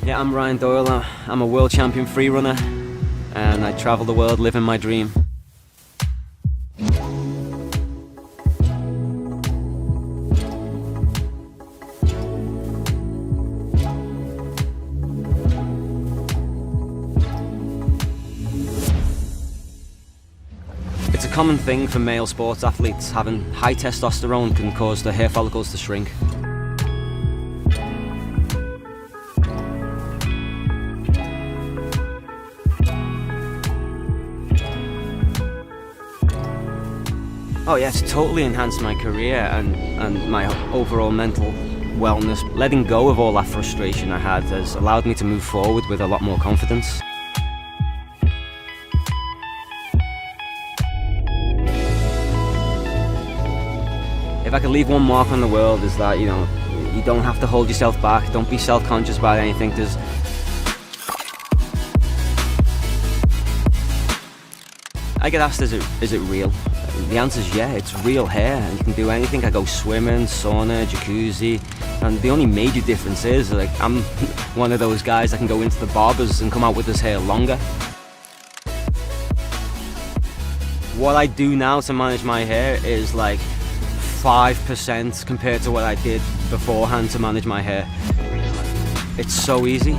Yeah, I'm Ryan Doyle. I'm a world champion free runner, and I travel the world living my dream. It's a common thing for male sports athletes. Having high testosterone can cause the hair follicles to shrink. Oh yeah, it's totally enhanced my career and my overall mental wellness. Letting go of all that frustration I had has allowed me to move forward with a lot more confidence. If I could leave one mark on the world, is that, you don't have to hold yourself back. Don't be self-conscious about anything. I get asked, is it real? The answer is yeah, it's real hair. You can do anything. I go swimming, sauna, jacuzzi, and the only major difference is, like, I'm one of those guys that can go into the barbers and come out with his hair longer. What I do now to manage my hair is like 5% compared to what I did beforehand to manage my hair. It's so easy.